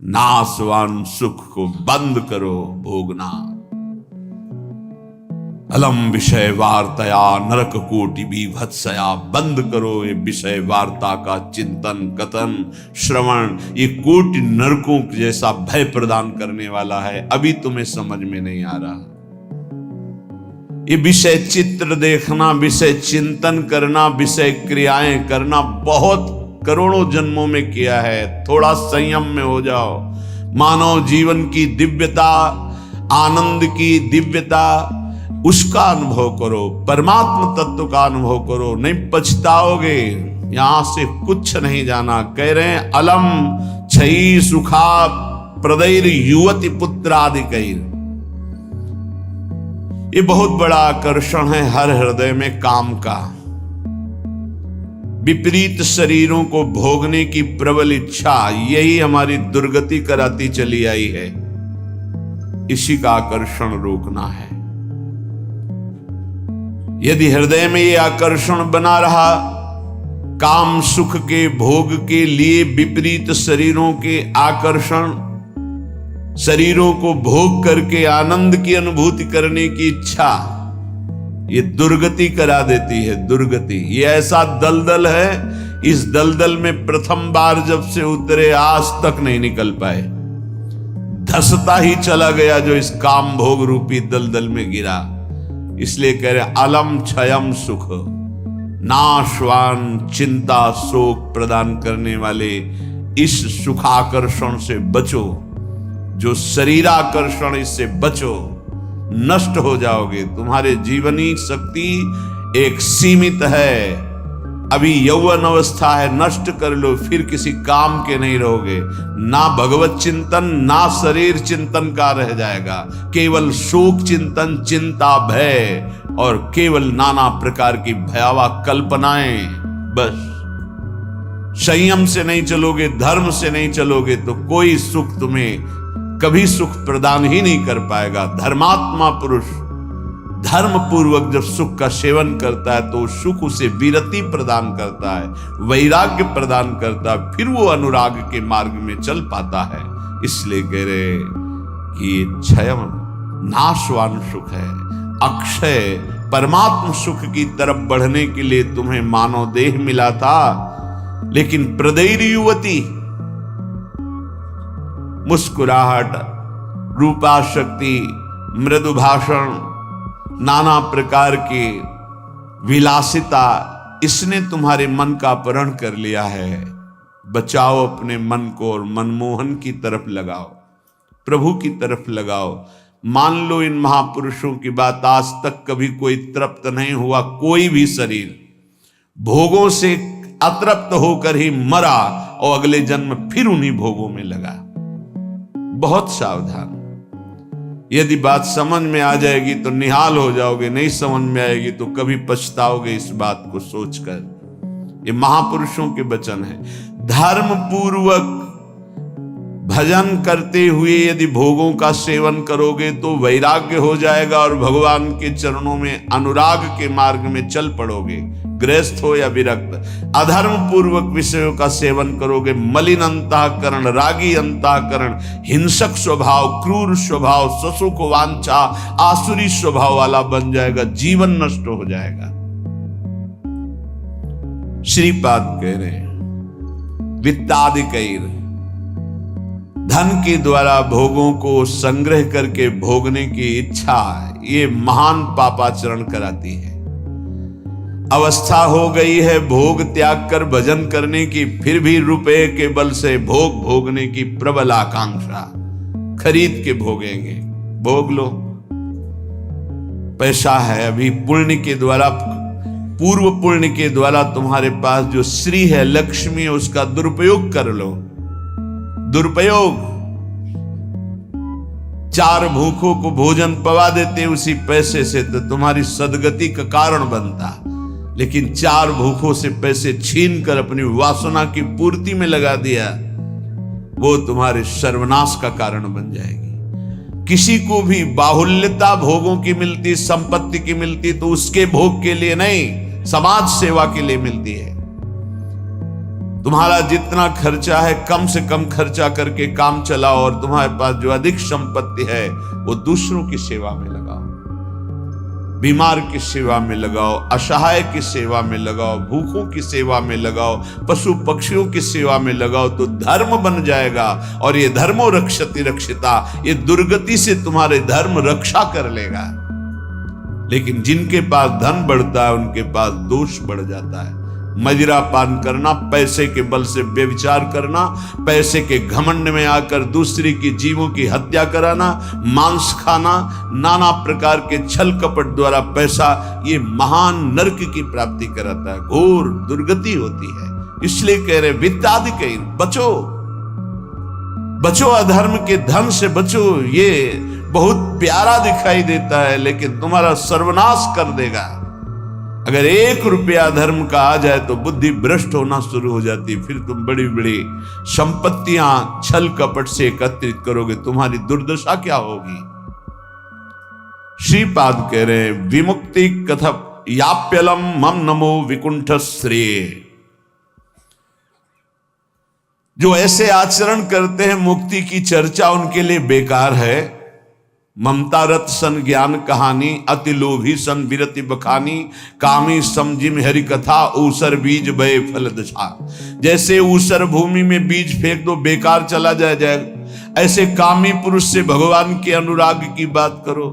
नाशवान सुख को बंद करो भोगना। अलम विषय वार्तया नरक कोटि बीभत्सया, बंद करो ये विषय वार्ता का चिंतन कथन श्रवण, ये कोटि नरकों जैसा भय प्रदान करने वाला है। अभी तुम्हें समझ में नहीं आ रहा। ये विषय चित्र देखना, विषय चिंतन करना, विषय क्रियाएं करना बहुत करोड़ों जन्मों में किया है। थोड़ा संयम में हो जाओ। मानव जीवन की दिव्यता, आनंद की दिव्यता, उसका अनुभव करो, परमात्म तत्व का अनुभव करो, नहीं पछताओगे। यहां से कुछ नहीं जाना। कह रहे हैं अलम छई सुखा प्रदैर युवती पुत्रादिकैर। ये बहुत बड़ा आकर्षण है हर हृदय में काम का। विपरीत शरीरों को भोगने की प्रबल इच्छा, यही हमारी दुर्गति कराती चली आई है। इसी का आकर्षण रोकना है। यदि हृदय में ये आकर्षण बना रहा, काम सुख के भोग के लिए विपरीत शरीरों के आकर्षण, शरीरों को भोग करके आनंद की अनुभूति करने की इच्छा, ये दुर्गति करा देती है। दुर्गति ये ऐसा दलदल है, इस दलदल में प्रथम बार जब से उतरे आज तक नहीं निकल पाए। धसता ही चला गया जो इस काम भोग रूपी दलदल में गिरा। इसलिए कह रहे अलम क्षयम सुख, नाशवान चिंता शोक प्रदान करने वाले इस सुखाकर्षण से बचो। जो शरीराकर्षण, इससे बचो, नष्ट हो जाओगे। तुम्हारे जीवनी शक्ति एक सीमित है। अभी यौवन अवस्था है, नष्ट कर लो, फिर किसी काम के नहीं रहोगे। ना भगवत चिंतन, ना शरीर चिंतन का रह जाएगा। केवल शोक चिंतन, चिंता, भय और केवल नाना प्रकार की भयावह कल्पनाएं। बस संयम से नहीं चलोगे, धर्म से नहीं चलोगे तो कोई सुख तुम्हें कभी सुख प्रदान ही नहीं कर पाएगा। धर्मात्मा पुरुष धर्म पूर्वक जब सुख का सेवन करता है तो सुख उसे विरति प्रदान करता है, वैराग्य प्रदान करता है, फिर वो अनुराग के मार्ग में चल पाता है। इसलिए कह रहे कि ये क्षयम नाशवान सुख है। अक्षय परमात्म सुख की तरफ बढ़ने के लिए तुम्हें मानव देह मिला था, लेकिन प्रदैर युवती, मुस्कुराहट, रूपाशक्ति, मृदु भाषण, नाना प्रकार की विलासिता, इसने तुम्हारे मन का अपहरण कर लिया है। बचाओ अपने मन को और मनमोहन की तरफ लगाओ, प्रभु की तरफ लगाओ। मान लो इन महापुरुषों की बात, आज तक कभी कोई तृप्त नहीं हुआ। कोई भी शरीर भोगों से अतृप्त होकर ही मरा और अगले जन्म फिर उन्हीं भोगों में लगा। बहुत सावधान। यदि बात समझ में आ जाएगी तो निहाल हो जाओगे, नहीं समझ में आएगी तो कभी पछताओगे इस बात को सोचकर। ये महापुरुषों के वचन है। धर्म पूर्वक भजन करते हुए यदि भोगों का सेवन करोगे तो वैराग्य हो जाएगा और भगवान के चरणों में अनुराग के मार्ग में चल पड़ोगे, गृहस्थ हो या विरक्त। अधर्म पूर्वक विषयों का सेवन करोगे, मलिन अंतःकरण, रागी अंतःकरण, हिंसक स्वभाव, क्रूर स्वभाव, ससुख वांछा, आसुरी स्वभाव वाला बन जाएगा, जीवन नष्ट हो जाएगा। श्रीपाद कह रहे हैं वित्तादिकैर, धन के द्वारा भोगों को संग्रह करके भोगने की इच्छा, ये महान पापाचरण कराती है। अवस्था हो गई है भोग त्याग कर भजन करने की, फिर भी रुपए के बल से भोग भोगने की प्रबल आकांक्षा। खरीद के भोगेंगे, भोग लो, पैसा है। अभी पुण्य के द्वारा, पूर्व पुण्य के द्वारा तुम्हारे पास जो श्री है, लक्ष्मी है, उसका दुरुपयोग कर लो। दुरुपयोग, 4 भूखों को भोजन पवा देते उसी पैसे से तो तुम्हारी सदगति का कारण बनता। लेकिन 4 भूखों से पैसे छीन कर अपनी वासना की पूर्ति में लगा दिया, वो तुम्हारे सर्वनाश का कारण बन जाएगी। किसी को भी बाहुल्यता भोगों की मिलती, संपत्ति की मिलती तो उसके भोग के लिए नहीं, समाज सेवा के लिए मिलती है। तुम्हारा जितना खर्चा है कम से कम खर्चा करके काम चलाओ, और तुम्हारे पास जो अधिक संपत्ति है वो दूसरों की सेवा में लगाओ, बीमार की सेवा में लगाओ, असहाय की सेवा में लगाओ, भूखों की सेवा में लगाओ, पशु पक्षियों की सेवा में लगाओ, तो धर्म बन जाएगा। और ये धर्मो रक्षति रक्षिता, ये दुर्गति से तुम्हारे धर्म रक्षा कर लेगा। लेकिन जिनके पास धन बढ़ता है उनके पास दोष बढ़ जाता है। मदिरा पान करना, पैसे के बल से व्यभिचार करना, पैसे के घमंड में आकर दूसरी की जीवों की हत्या कराना, मांस खाना, नाना प्रकार के छल कपट द्वारा पैसा, ये महान नरक की प्राप्ति कराता है, घोर दुर्गति होती है। इसलिए कह रहे वित्तादि बचो, बचो, अधर्म के धन से बचो। ये बहुत प्यारा दिखाई देता है लेकिन तुम्हारा सर्वनाश कर देगा। अगर 1 रुपया धर्म का आ जाए तो बुद्धि भ्रष्ट होना शुरू हो जाती है। फिर तुम बड़ी बड़ी संपत्तियां छल कपट से एकत्रित करोगे, तुम्हारी दुर्दशा क्या होगी। श्रीपाद कह रहे हैं विमुक्ति कथप याप्यलम मम नमो विकुंठ श्रेय। जो ऐसे आचरण करते हैं मुक्ति की चर्चा उनके लिए बेकार है। ममता रत सन ज्ञान कहानी, अति लोभी सन विरति बखानी, कामी समझिम हरि कथा, ऊसर बीज बय फल दशा। जैसे ऊसर भूमि में बीज फेंक दो बेकार चला जाएगा, ऐसे कामी पुरुष से भगवान के अनुराग की बात करो,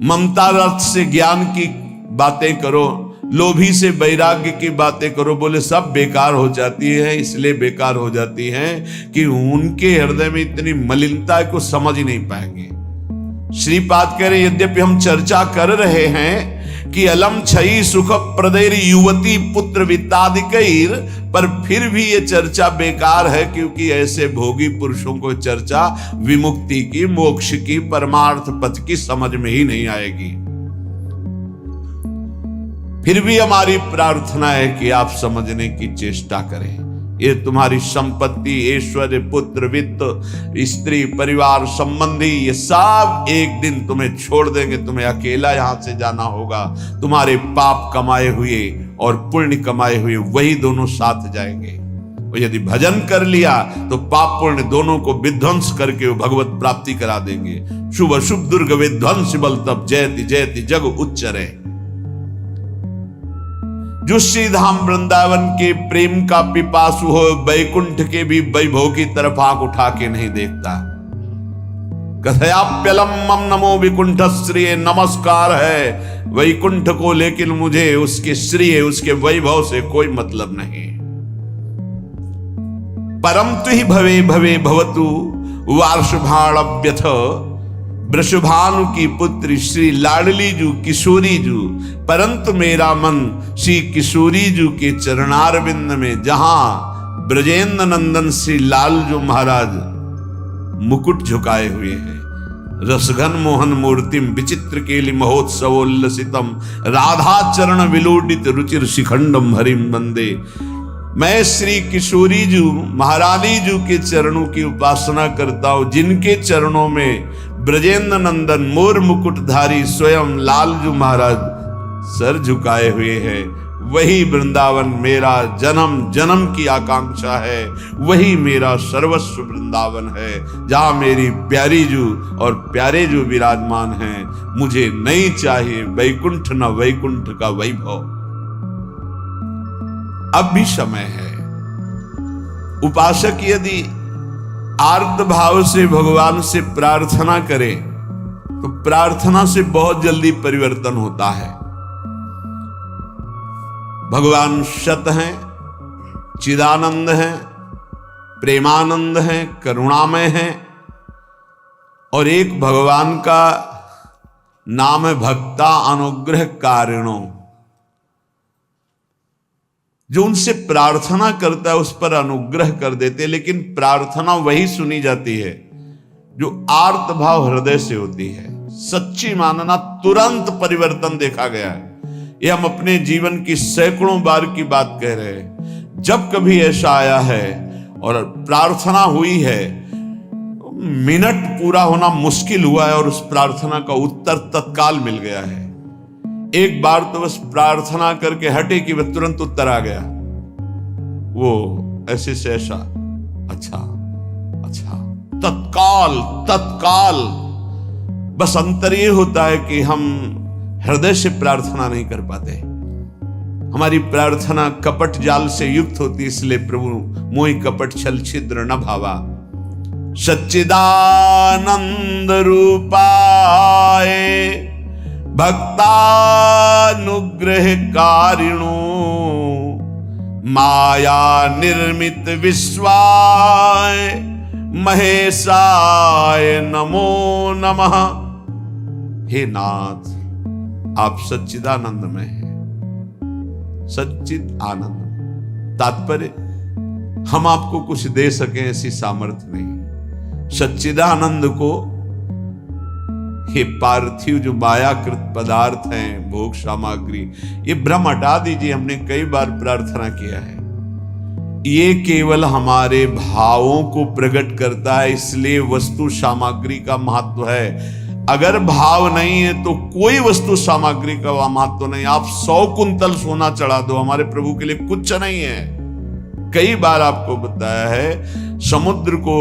ममता रत से ज्ञान की बातें करो, लोभी से वैराग्य की बातें करो, बोले सब बेकार हो जाती है। इसलिए बेकार हो जाती है कि उनके हृदय में इतनी मलिनता है को समझ ही नहीं पाएंगे। श्रीपाद कह रहे यद्यपि हम चर्चा कर रहे हैं कि अलम छई सुख प्रदैर युवती पुत्र वित्तादिकैर, पर फिर भी ये चर्चा बेकार है, क्योंकि ऐसे भोगी पुरुषों को चर्चा विमुक्ति की, मोक्ष की, परमार्थ पथ की समझ में ही नहीं आएगी। फिर भी हमारी प्रार्थना है कि आप समझने की चेष्टा करें। ये तुम्हारी संपत्ति, ऐश्वर्य, पुत्र, वित्त, स्त्री, परिवार, संबंधी, ये सब एक दिन तुम्हें छोड़ देंगे। तुम्हें अकेला यहां से जाना होगा। तुम्हारे पाप कमाए हुए और पुण्य कमाए हुए वही दोनों साथ जाएंगे। और यदि भजन कर लिया तो पाप पुण्य दोनों को विध्वंस करके वो भगवत प्राप्ति करा देंगे। शुभ अशुभ दुर्ग विध्वंस बल तब जयति जयति जग उच्चरे। जो श्री धाम वृंदावन के प्रेम का पिपासु हो, वैकुंठ के भी वैभव की तरफ आंख उठा के नहीं देखता। कथयाप्यलम मम नमो विकुंठ श्रेय, नमस्कार है वैकुंठ को, लेकिन मुझे उसके श्रेय, उसके वैभव से कोई मतलब नहीं। परम तु ही भवे भवे भवतु वार्षभाण्यथ, वृषभानु की पुत्री श्री लाडली जू किशोरी जू, परंतु मेरा मन श्री किशोरी जू के चरणारविंद में, जहां ब्रजेंद्र नंदन श्री लाल जो महाराज मुकुट झुकाए हुए हैं, रसघन मोहन मूर्तिम विचित्र केलि महोत्सवोल्लसितम, राधा चरण विलोडित रुचिर शिखंडम हरिम वंदे। मैं श्री किशोरी जू महारानी जू के चरणों की उपासना करता हूं, जिनके चरणों में ब्रजेंद्र नंदन मोर मुकुटधारी स्वयं लालजू महाराज सर झुकाए हुए हैं। वही वृंदावन मेरा जन्म जन्म की आकांक्षा है, वही मेरा सर्वस्व वृंदावन है, जहां मेरी प्यारी जू और प्यारे जू विराजमान हैं। मुझे नहीं चाहिए वैकुंठ न वैकुंठ का वैभव। अब भी समय है। उपासक यदि आर्त भाव से भगवान से प्रार्थना करे तो प्रार्थना से बहुत जल्दी परिवर्तन होता है। भगवान सत हैं, चिदानंद हैं, प्रेमानंद हैं, करुणामय हैं, और एक भगवान का नाम है भक्ता अनुग्रह कारिणो। जो उनसे प्रार्थना करता है उस पर अनुग्रह कर देते, लेकिन प्रार्थना वही सुनी जाती है जो आर्त भाव हृदय से होती है। सच्ची मानना, तुरंत परिवर्तन देखा गया है। ये हम अपने जीवन की सैकड़ों बार की बात कह रहे हैं। जब कभी ऐसा आया है और प्रार्थना हुई है, मिनट पूरा होना मुश्किल हुआ है और उस प्रार्थना का उत्तर तत्काल मिल गया है। एक बार तो बस प्रार्थना करके हटे कि वह तुरंत उत्तर आ गया। वो ऐसे से ऐसा, अच्छा अच्छा, तत्काल। बस अंतर ये होता है कि हम हृदय से प्रार्थना नहीं कर पाते, हमारी प्रार्थना कपट जाल से युक्त होती, इसलिए प्रभु मोहि कपट छल छिद्र न भावा। सच्चिदानंद रूपाय भक्तानुग्रहकारिणो माया निर्मित विश्वाय महेशाय नमो नमः। हे नाथ, आप सच्चिदानंद में हैं, सच्चिद आनंद। तात्पर्य, हम आपको कुछ दे सकें ऐसी सामर्थ्य नहीं। सच्चिदानंद को ये पार्थिव जो मायाकृत पदार्थ हैं, भोग सामग्री, ये भ्रम हटा दीजिए। हमने कई बार प्रार्थना किया है, ये केवल हमारे भावों को प्रकट करता है, इसलिए वस्तु सामग्री का महत्व है। अगर भाव नहीं है तो कोई वस्तु सामग्री का महत्व नहीं। आप 100 कुंतल सोना चढ़ा दो, हमारे प्रभु के लिए कुछ नहीं है। कई बार आपको बताया है, समुद्र को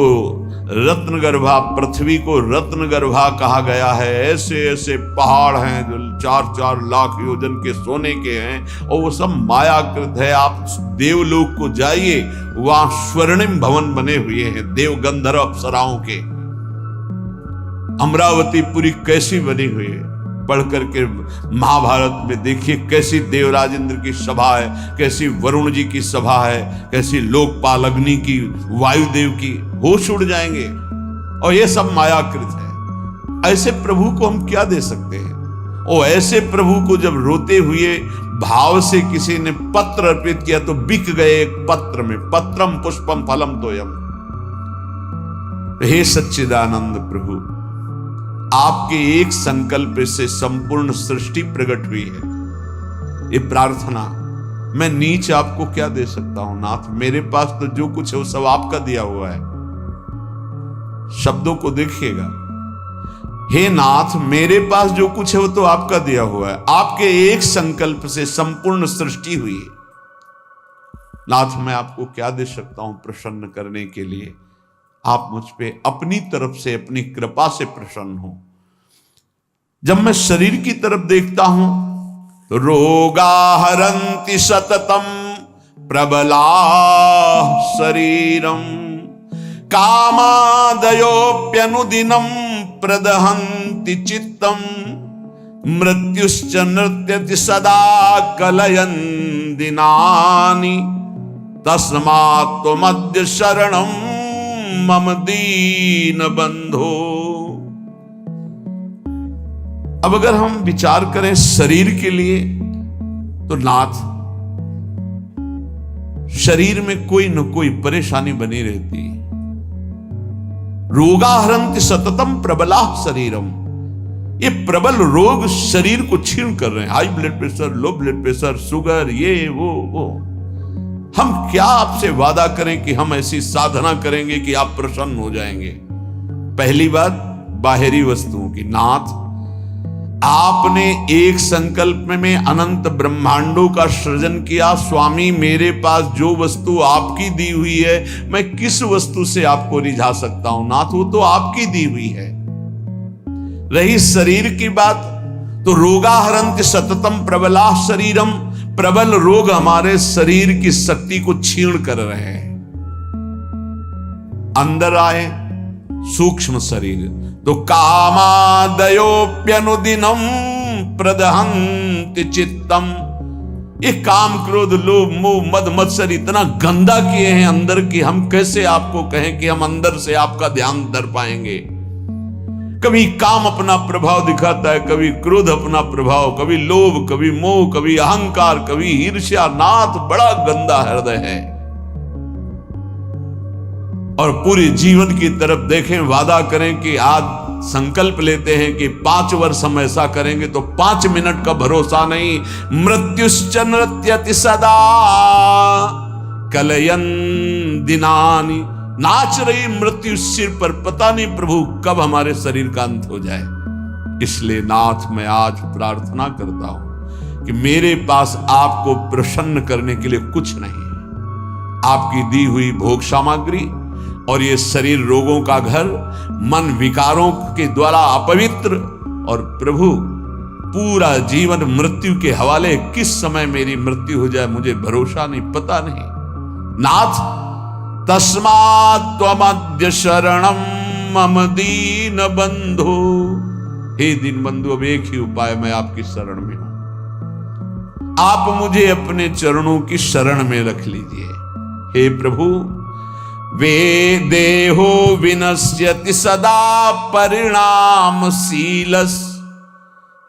रत्नगर्भा, पृथ्वी को रत्नगर्भा कहा गया है। ऐसे ऐसे पहाड़ हैं जो 4-4 लाख योजन के सोने के हैं, और वो सब मायाकृत है। आप देवलोक को जाइए, वहां स्वर्णिम भवन बने हुए हैं देव गंधर्व अप्सराओं के। अमरावती पुरी कैसी बनी हुई है, पढ़ करके महाभारत में देखिए कैसी देवराजेंद्र की सभा है, कैसी वरुण जी की सभा है, कैसी लोकपाल अग्नि की, वायुदेव की, होश उड़ जाएंगे। और ये सब मायाकृत है। ऐसे प्रभु को हम क्या दे सकते हैं? और ऐसे प्रभु को जब रोते हुए भाव से किसी ने पत्र अर्पित किया तो बिक गए एक पत्र में। पत्रम पुष्पम फलम तोयम। हे सच्चिदानंद प्रभु, आपके एक संकल्प से संपूर्ण सृष्टि प्रकट हुई है। ये प्रार्थना, मैं नीच आपको क्या दे सकता हूं नाथ? मेरे पास तो जो कुछ है वो सब आपका दिया हुआ है। शब्दों को देखिएगा, हे नाथ, मेरे पास जो कुछ है वो तो आपका दिया हुआ है। आपके एक संकल्प से संपूर्ण सृष्टि हुई है। नाथ, मैं आपको क्या दे सकता हूं प्रसन्न करने के लिए? आप मुझ पे अपनी तरफ से, अपनी कृपा से प्रसन्न हो। जब मैं शरीर की तरफ देखता हूं तो रोगा हरन्ति सततम प्रबला शरीरम कामादयोप्यनुदिनम प्रदहन्ति चित्तम मृत्युश्च नृत्यति सदा कलयन् दिनानि तस्मात् त्वमद्य शरणं मम दीन बंधो। अब अगर हम विचार करें शरीर के लिए तो नाथ, शरीर में कोई न कोई परेशानी बनी रहती है। रोगाहरन्ति सततम प्रबला शरीरम, ये प्रबल रोग शरीर को छीन कर रहे हैं। High blood pressure, low blood pressure, sugar, ये वो। हम क्या आपसे वादा करें कि हम ऐसी साधना करेंगे कि आप प्रसन्न हो जाएंगे? पहली बात बाहरी वस्तुओं की। नाथ, आपने एक संकल्प में अनंत ब्रह्मांडों का सृजन किया। स्वामी, मेरे पास जो वस्तु आपकी दी हुई है, मैं किस वस्तु से आपको रिझा सकता हूं? नाथ, वो तो आपकी दी हुई है। रही शरीर की बात, तो रोगाहरन्ति सततम प्रबला शरीरम, प्रबल रोग हमारे शरीर की शक्ति को छीण कर रहे हैं। अंदर आए सूक्ष्म शरीर, तो कामादयोप्यनुदिनम प्रदहन्ति चित्तम, ये काम क्रोध लोभ मोह मद मत्सर इतना गंदा किए हैं अंदर की, हम कैसे आपको कहें कि हम अंदर से आपका ध्यान धर पाएंगे? कभी काम अपना प्रभाव दिखाता है, कभी क्रोध अपना प्रभाव, कभी लोभ, कभी मोह, कभी अहंकार, कभी ईर्ष्या। नाथ, बड़ा गंदा हृदय है। और पूरे जीवन की तरफ देखें, वादा करें कि आज संकल्प लेते हैं कि 5 वर्ष हम ऐसा करेंगे, तो 5 मिनट का भरोसा नहीं। मृत्युश्च नृत्यति सदा कलयन् दिनानि, नाच रही मृत्यु सिर पर, पता नहीं प्रभु कब हमारे शरीर का अंत हो जाए। इसलिए नाथ, मैं आज प्रार्थना करता हूं कि मेरे पास आपको प्रसन्न करने के लिए कुछ नहीं। आपकी दी हुई भोग सामग्री और ये शरीर रोगों का घर, मन विकारों के द्वारा अपवित्र, और प्रभु पूरा जीवन मृत्यु के हवाले। किस समय मेरी मृत्यु हो जाए मुझे भरोसा नहीं, पता नहीं। नाथ तस्मात् त्वमद्य शरणम मम दीन बंधो। हे दीन बंधु, अब एक ही उपाय, मैं आपकी शरण में हूं। आप मुझे अपने चरणों की शरण में रख लीजिए। हे प्रभु, वे देहो विनश्यति सदा परिणामशीलस्,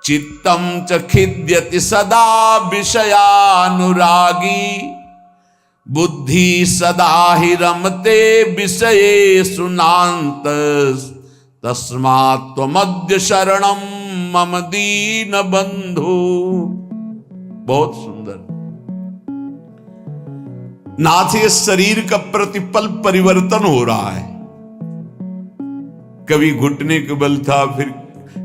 चित्तम च खिद्यति सदा विषयानुरागी, बुद्धि सदा हि रमते विषयेषु नान्तस्, तस्मात् त्वमद्य शरणम मम दीन बंधु। बहुत सुंदर। नाथ, ये शरीर का प्रतिपल परिवर्तन हो रहा है। कभी घुटने के बल था, फिर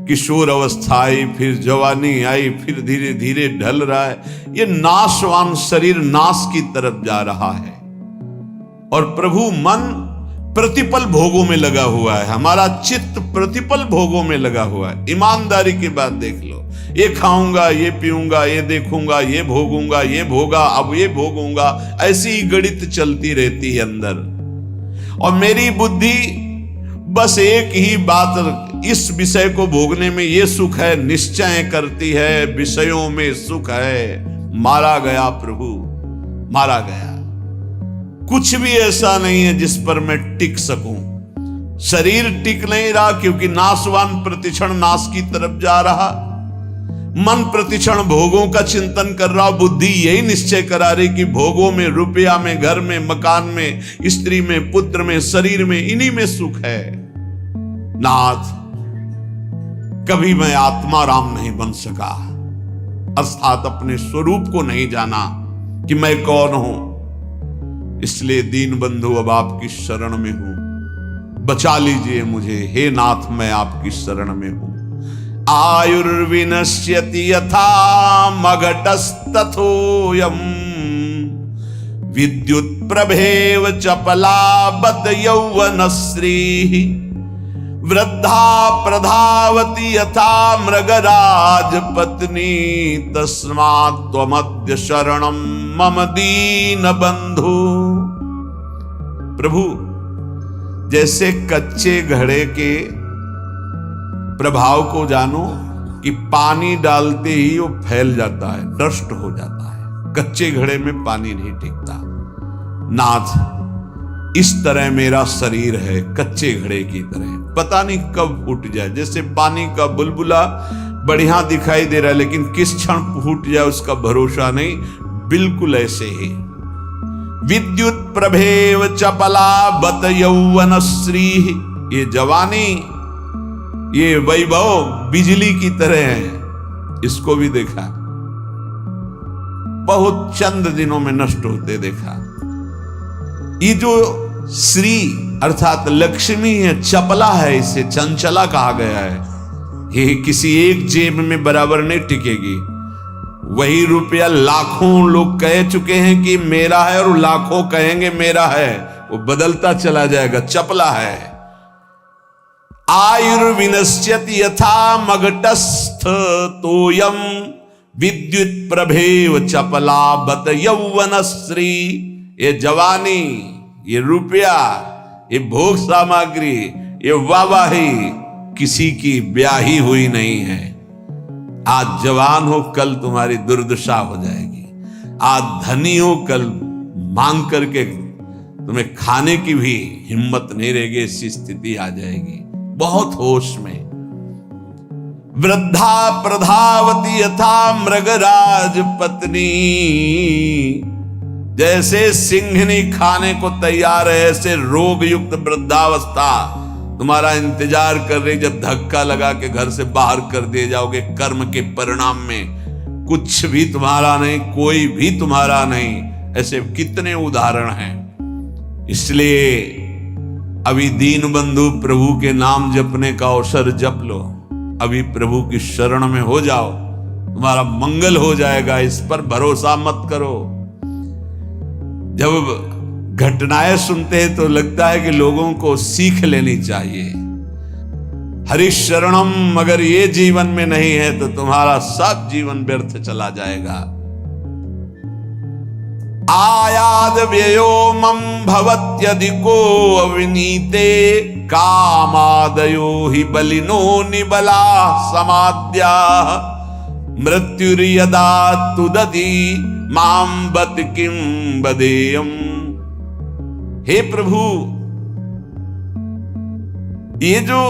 किशोर अवस्था आई, फिर जवानी आई, फिर धीरे धीरे ढल रहा है। ये नाशवान शरीर नाश की तरफ जा रहा है और प्रभु मन प्रतिपल भोगों में लगा हुआ है। हमारा चित्त प्रतिपल भोगों में लगा हुआ है। ईमानदारी की बात देख लो, ये खाऊंगा, ये पीऊंगा, ये देखूंगा, ये भोगूंगा, ये भोगा, अब ये भोगूंगा, ऐसी ही गणित चलती रहती है अंदर। और मेरी बुद्धि बस एक ही बात, इस विषय को भोगने में ये सुख है निश्चय करती है, विषयों में सुख है। मारा गया प्रभु, मारा गया। कुछ भी ऐसा नहीं है जिस पर मैं टिक सकूं। शरीर टिक नहीं रहा क्योंकि नाशवान प्रतिक्षण नाश की तरफ जा रहा। मन प्रतिक्षण भोगों का चिंतन कर रहा। बुद्धि यही निश्चय करा रही कि भोगों में, रुपया में, घर में, मकान में, स्त्री में, पुत्र में, शरीर में, इन्हीं में सुख है। नाथ, कभी मैं आत्मा राम नहीं बन सका, अर्थात अपने स्वरूप को नहीं जाना कि मैं कौन हूं। इसलिए दीन बंधु, अब आपकी शरण में हूं, बचा लीजिए मुझे। हे नाथ, मैं आपकी शरण में हूं। आयुर्विनश्यति यथा मघटस्तथोऽयम्, विद्युत प्रभेव चपलाबत यौवनश्रीः, वृद्धा प्रधावति यथा मृगराज पत्नी, तस्मात् त्वमद्य शरणं मम दीन बंधु। प्रभु, जैसे कच्चे घड़े के प्रभाव को जानो कि पानी डालते ही वो फैल जाता है, नष्ट हो जाता है। कच्चे घड़े में पानी नहीं टिकता। नाथ, इस तरह मेरा शरीर है, कच्चे घड़े की तरह, पता नहीं कब फूट जाए। जैसे पानी का बुलबुला बढ़िया दिखाई दे रहा है, लेकिन किस क्षण फूट जाए उसका भरोसा नहीं। बिल्कुल ऐसे ही विद्युत प्रभेव चपला बत यौवनश्री, ये जवानी, ये वैभव बिजली की तरह है। इसको भी देखा, बहुत चंद दिनों में नष्ट होते देखा। ये जो श्री अर्थात लक्ष्मी है, चपला है, इसे चंचला कहा गया है। ये किसी एक जेब में बराबर नहीं टिकेगी। वही रुपया लाखों लोग कह चुके हैं कि मेरा है और लाखों कहेंगे मेरा है, वो बदलता चला जाएगा, चपला है। आयुर्विनश्यति यथा मघटस्थ तोयम, विद्युत प्रभेव चपला बत यौवनश्री। ये जवानी, ये रुपया, ये भोग सामग्री, ये वाहवाही किसी की ब्याही हुई नहीं है। आज जवान हो, कल तुम्हारी दुर्दशा हो जाएगी। आज धनी हो, कल मांग करके तुम्हें खाने की भी हिम्मत नहीं रहेगी, ऐसी स्थिति आ जाएगी। बहुत होश में। वृद्धा प्रधावती यथा मृगराज पत्नी, जैसे सिंहनी खाने को तैयार है, ऐसे रोग युक्त वृद्धावस्था तुम्हारा इंतजार कर रही। जब धक्का लगा के घर से बाहर कर दिए जाओगे, कर्म के परिणाम में कुछ भी तुम्हारा नहीं, कोई भी तुम्हारा नहीं। ऐसे कितने उदाहरण हैं। इसलिए अभी दीन बंधु, प्रभु के नाम जपने का अवसर जप लो। अभी प्रभु की शरण में हो जाओ, तुम्हारा मंगल हो जाएगा। इस पर भरोसा मत करो। जब घटनाएं सुनते हैं तो लगता है कि लोगों को सीख लेनी चाहिए। हरिशरणम अगर ये जीवन में नहीं है तो तुम्हारा सब जीवन व्यर्थ चला जाएगा। आयाद व्ययो मम भवत्यधिको अविनीते कामादयो हि बलिनो निबला समाद्या मृत्युर्यदा तुदति मां बत किं बदेयम्। हे प्रभु, ये जो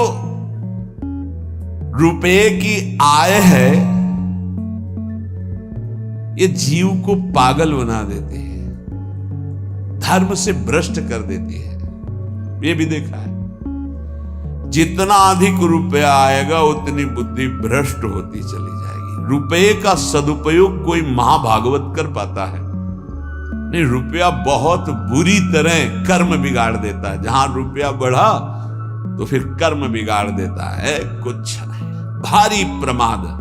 रुपए की आय है ये जीव को पागल बना देती है, धर्म से भ्रष्ट कर देती है। ये भी देखा है, जितना अधिक रुपया आएगा उतनी बुद्धि भ्रष्ट होती चली जाएगी। रुपये का सदुपयोग कोई महाभागवत कर पाता है? नहीं, रुपया बहुत बुरी तरह कर्म बिगाड़ देता है। जहां रुपया बढ़ा तो फिर कर्म बिगाड़ देता है, कुछ नहीं, भारी प्रमाद।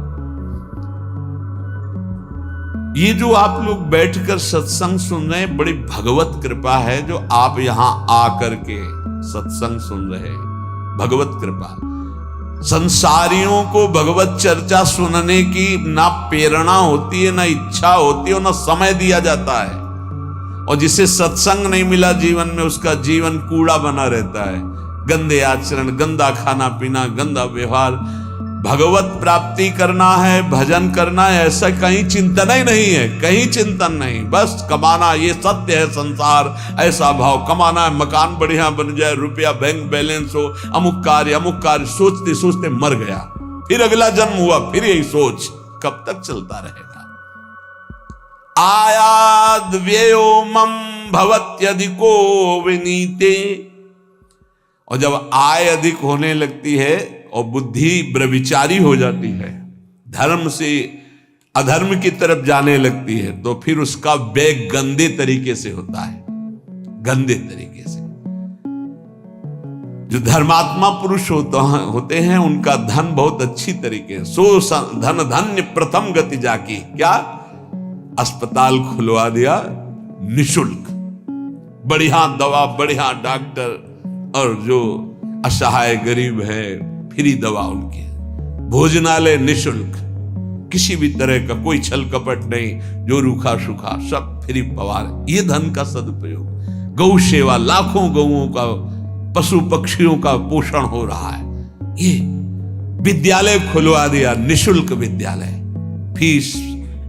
ये जो आप लोग बैठकर सत्संग सुन रहे हैं, बड़ी भगवत कृपा है जो आप यहां आकर के सत्संग सुन रहे हैं, भगवत कृपा। संसारियों को भगवत चर्चा सुनने की ना प्रेरणा होती है, ना इच्छा होती है, ना समय दिया जाता है। और जिसे सत्संग नहीं मिला जीवन में, उसका जीवन कूड़ा बना रहता है। गंदे आचरण, गंदा खाना पीना, गंदा व्यवहार। भगवत प्राप्ति करना है, भजन करना है, ऐसा कहीं चिंतन ही नहीं है, कहीं चिंतन नहीं। बस कमाना, ये सत्य है संसार, ऐसा भाव, कमाना है, मकान बढ़िया बन जाए, रुपया बैंक बैलेंस हो, अमुक कार्य सोचते सोचते मर गया, फिर अगला जन्म हुआ, फिर यही सोच, कब तक चलता रहेगा? आयाद व्ययो मम भवत्यधिको विनीते। और जब आय अधिक होने लगती है और बुद्धि व्यभिचारी हो जाती है, धर्म से अधर्म की तरफ जाने लगती है, तो फिर उसका व्यय गंदे तरीके से होता है, गंदे तरीके से। जो धर्मात्मा पुरुष होते हैं उनका धन बहुत अच्छी तरीके, सो धन धन्य प्रथम गति जाकी। क्या? अस्पताल खुलवा दिया निशुल्क, बढ़िया दवा, बढ़िया डॉक्टर, और जो असहाय गरीब है फ्री दवा उनकी, भोजनालय निशुल्क, किसी भी तरह का कोई छल कपट नहीं, जो रूखा सूखा सब फ्री पवार। ये धन का सदुपयोग। गौ सेवा, लाखों गौओं का, पशु पक्षियों का पोषण हो रहा है। ये विद्यालय खुलवा दिया, निशुल्क विद्यालय, फीस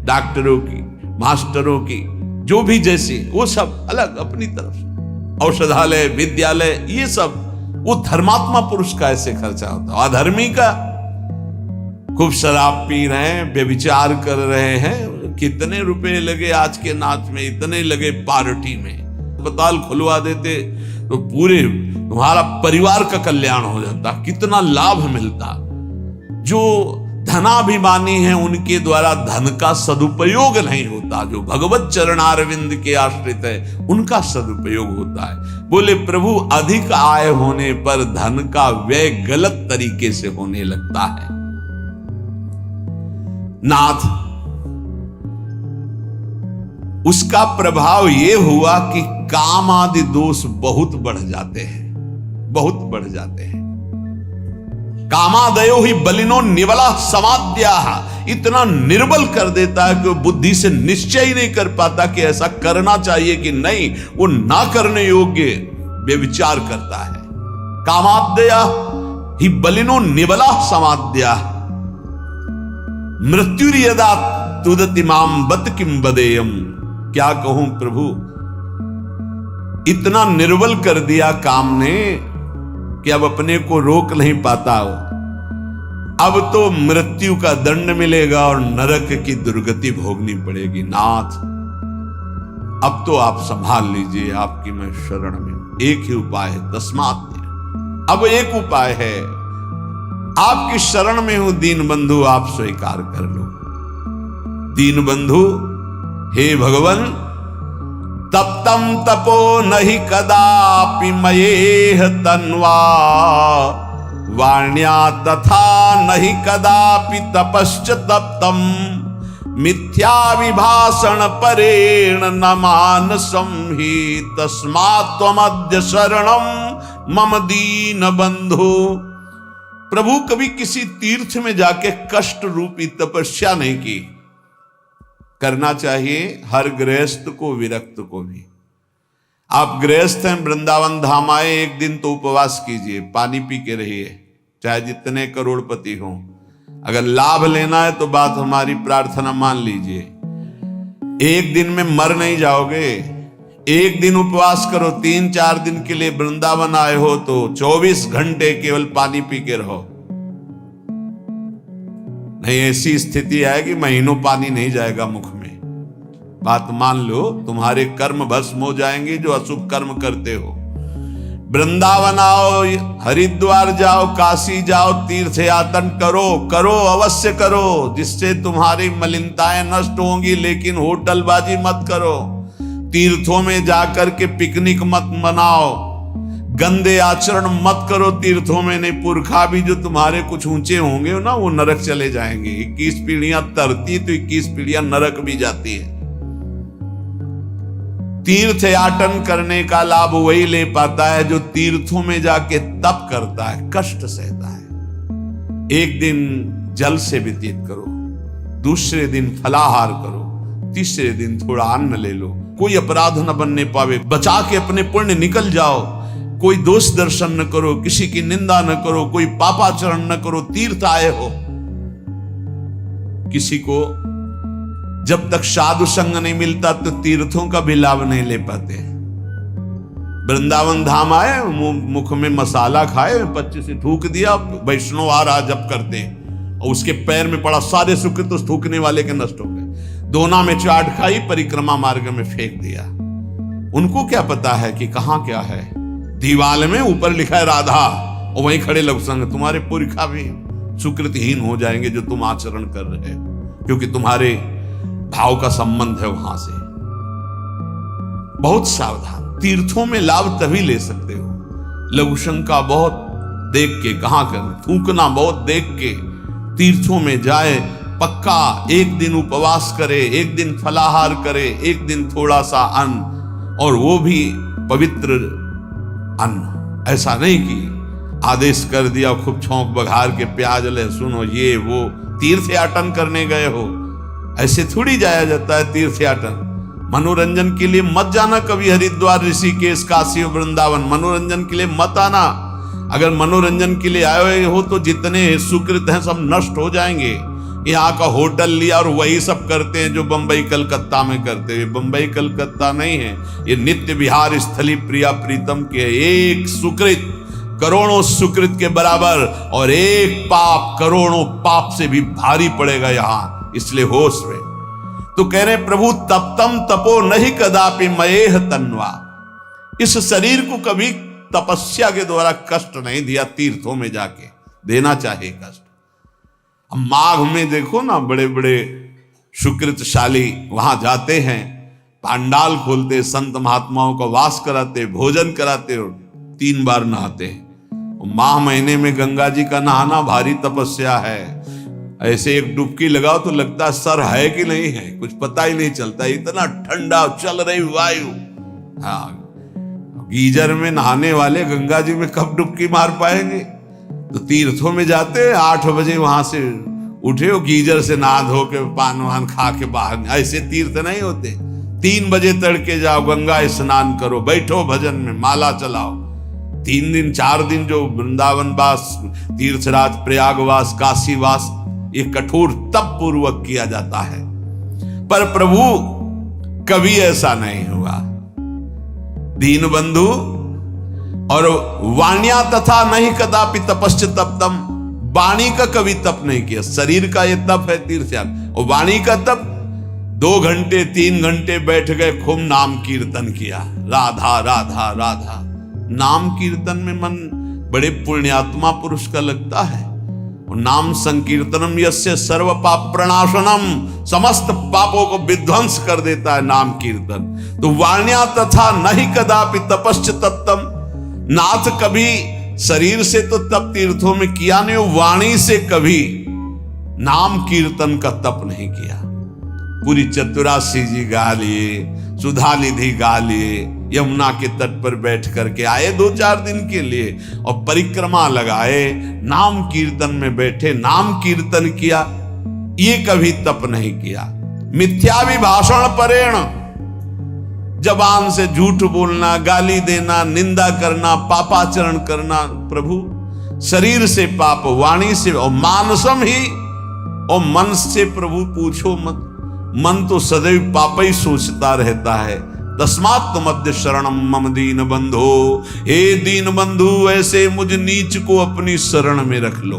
डॉक्टरों की, मास्टरों की, जो भी जैसे, वो सब अलग अपनी तरफ से। औषधालय, विद्यालय, ये सब वो धर्मात्मा पुरुष का ऐसे खर्चा होता है। अधर्मी का खूब शराब पी रहे हैं, व्यभिचार कर रहे हैं, कितने रुपए लगे आज के नाच में, इतने लगे पार्टी में। अस्पताल खुलवा देते तो पूरे तुम्हारा परिवार का कल्याण हो जाता, कितना लाभ मिलता। जो धनाभिमानी हैं उनके द्वारा धन का सदुपयोग नहीं होता, जो भगवत चरणारविंद के आश्रित है उनका सदुपयोग होता है। बोले प्रभु, अधिक आय होने पर धन का व्यय गलत तरीके से होने लगता है। नाथ, उसका प्रभाव यह हुआ कि काम आदि दोष बहुत बढ़ जाते हैं, बहुत बढ़ जाते हैं। कामादयो ही बलिनो निबला समाद्या, इतना निर्बल कर देता है कि वो बुद्धि से निश्चय ही नहीं कर पाता कि ऐसा करना चाहिए कि नहीं, वो ना करने योग्य व्यभिचार करता है। कामाद्या ही बलिनो निबला समाद्या मृत्युर्यदा तुदति माम बत किम बदेयम। क्या कहूं प्रभु, इतना निर्बल कर दिया काम ने कि अब अपने को रोक नहीं पाता हो। अब तो मृत्यु का दंड मिलेगा और नरक की दुर्गति भोगनी पड़ेगी। नाथ, अब तो आप संभाल लीजिए, आपकी मैं शरण में हूं। एक ही उपाय है, तस्मात्। अब एक उपाय है, आपकी शरण में हूं दीन बंधु, आप स्वीकार कर लो। दीन बंधु, हे भगवान, तप्तम तपो नहीं कदापि मयेह तन्वा, वाण्या तथा नहीं कदापि तपश्च तप्तम, मिथ्या विभाषण परेण न मानसं हि तस्मात् त्वमद्य शरणं मम दीन बंधु। प्रभु कभी किसी तीर्थ में जाके कष्ट रूपी तपस्या नहीं की। करना चाहिए हर गृहस्थ को, विरक्त को भी। आप गृहस्थ हैं, वृंदावन धाम आए, एक दिन तो उपवास कीजिए, पानी पी के रहिए, चाहे जितने करोड़पति हों। अगर लाभ लेना है तो बात हमारी प्रार्थना मान लीजिए। एक दिन में मर नहीं जाओगे। एक दिन उपवास करो, 3-4 दिन के लिए वृंदावन आए हो तो 24 घंटे केवल पानी पी के रहो। नहीं, ऐसी स्थिति आएगी महीनों पानी नहीं जाएगा मुख में। बात मान लो, तुम्हारे कर्म भस्म हो जाएंगे जो अशुभ कर्म करते हो। वृंदावन आओ, हरिद्वार जाओ, काशी जाओ, तीर्थ यातन करो, करो अवश्य करो, जिससे तुम्हारी मलिनताएं नष्ट होंगी। लेकिन होटलबाजी मत करो, तीर्थों में जाकर के पिकनिक मत मनाओ, गंदे आचरण मत करो तीर्थों में। नहीं, पुरखा भी जो तुम्हारे कुछ ऊंचे होंगे ना, वो नरक चले जाएंगे। 21 पीढ़ियां तरती तो 21 पीढ़ियां नरक भी जाती है। तीर्थ याटन करने का लाभ वही ले पाता है जो तीर्थों में जाके तप करता है, कष्ट सहता है। एक दिन जल से व्यतीत करो, दूसरे दिन फलाहार करो, तीसरे दिन थोड़ा अन्न ले लो। कोई अपराध न बनने पावे, बचा के अपने पुण्य निकल जाओ। कोई दोष दर्शन न करो, किसी की निंदा न करो, कोई पापाचरण न करो। तीर्थ आए हो, किसी को जब तक साधु संग नहीं मिलता तो तीर्थों का भी लाभ नहीं ले पाते। वृंदावन धाम आए, मुख में मसाला खाए, 25 से थूक दिया, वैष्णव आ रहा जब करते, और उसके पैर में पड़ा, सारे सुकृत उस थूकने वाले के नष्ट हो गए। दोना में चाट खाई, परिक्रमा मार्ग में फेंक दिया। उनको क्या पता है कि कहां क्या है। दीवाल में ऊपर लिखा है राधा, और वहीं खड़े लोग संग। तुम्हारे पुरखा भी सुकृतहीन हो जाएंगे जो तुम आचरण कर रहे हो, क्योंकि तुम्हारे भाव का संबंध है वहां से। बहुत सावधान। तीर्थों में लाभ तभी ले सकते हो, लघु शंका बहुत देख के, कहां कर थूकना बहुत देख के। तीर्थों में जाए, पक्का एक दिन उपवास करे, एक दिन फलाहार करे, एक दिन थोड़ा सा अन्न, और वो भी पवित्र अन्न। ऐसा नहीं कि आदेश कर दिया खूब छौंक बघार के, प्याज लहसुन हो, ये वो। तीर्थ याटन करने गए हो, ऐसे थोड़ी जाया जाता है तीर्थ याटन। मनोरंजन के लिए मत जाना कभी हरिद्वार, ऋषिकेश, काशी, वृंदावन। मनोरंजन के लिए मत आना। अगर मनोरंजन के लिए आए हो तो जितने सुकृत हैं सब नष्ट हो जाएंगे। यहाँ का होटल लिया और वही सब करते हैं जो बंबई कलकत्ता में करते हैं। बंबई कलकत्ता नहीं है, ये नित्य विहार स्थली प्रिया प्रीतम के। एक सुकृत करोड़ों सुकृत के बराबर, और एक पाप करोड़ों पाप से भी भारी पड़ेगा यहाँ। इसलिए होश में तो कह रहे प्रभु, तप्तम तपो नहीं कदापि मयेह तन्वा। इस शरीर को कभी तपस्या के द्वारा कष्ट नहीं दिया, तीर्थों में जाके देना चाहिए कष्ट। अब माघ में देखो ना, बड़े बड़े सुकृतशाली वहां जाते हैं, पांडाल खोलते, संत महात्माओं का वास कराते, भोजन कराते, और 3 बार नहाते हैं। माह महीने में गंगा जी का नहाना भारी तपस्या है। ऐसे एक डुबकी लगाओ तो लगता है सर है कि नहीं है, कुछ पता ही नहीं चलता, इतना ठंडा चल रही वायु। हाँ, गीजर में नहाने वाले गंगा जी में कब डुबकी मार पाएंगे। तो तीर्थों में जाते 8 बजे वहां से उठे हो, गीजर से नहा धो के पान वान खा के बाहर। ऐसे तीर्थ नहीं होते। 3 बजे तड़के जाओ, गंगा स्नान करो, बैठो भजन में, माला चलाओ। 3 दिन 4 दिन जो वृंदावन वास, तीर्थराज, प्रयागवास, काशीवास, ये कठोर तप पूर्वक किया जाता है। पर प्रभु कभी ऐसा नहीं हुआ। दीन बंधु और वाण्या तथा नहीं कदापि तपश्च तप्तम। वाणी का कभी तप नहीं किया। शरीर का ये तप है तीर्थयाग, और वाणी का तप 2 घंटे 3 घंटे बैठ गए, खूब नाम कीर्तन किया, राधा राधा राधा। नाम कीर्तन में मन बड़े पुण्यात्मा पुरुष का लगता है। नाम संकीर्तनम यस्य सर्व पाप प्रणाशनम, समस्त पापों को विध्वंस कर देता है नाम कीर्तन। तो वाण्या तथा नहीं कदापि तपश्च तप्तम। नाथ कभी शरीर से तो तप तीर्थों में किया नहीं, वाणी से कभी नाम कीर्तन का तप नहीं किया। पूरी चतुरासी जी गा लिए, सुधा निधि गा लिए, यमुना के तट पर बैठ करके आए 2-4 दिन के लिए और परिक्रमा लगाए, नाम कीर्तन में बैठे, नाम कीर्तन किया। ये कभी तप नहीं किया। मिथ्याभिभाषण परेण, जबान से झूठ बोलना, गाली देना, निंदा करना, पापाचरण करना, प्रभु शरीर से पाप, वाणी से और मानसम ही, और मन से प्रभु पूछो मत, मन तो सदैव पाप ही सोचता रहता है। तस्मात् मध्य शरणम मम दीन बंधो, हे दीन बंधु ऐसे मुझ नीच को अपनी शरण में रख लो।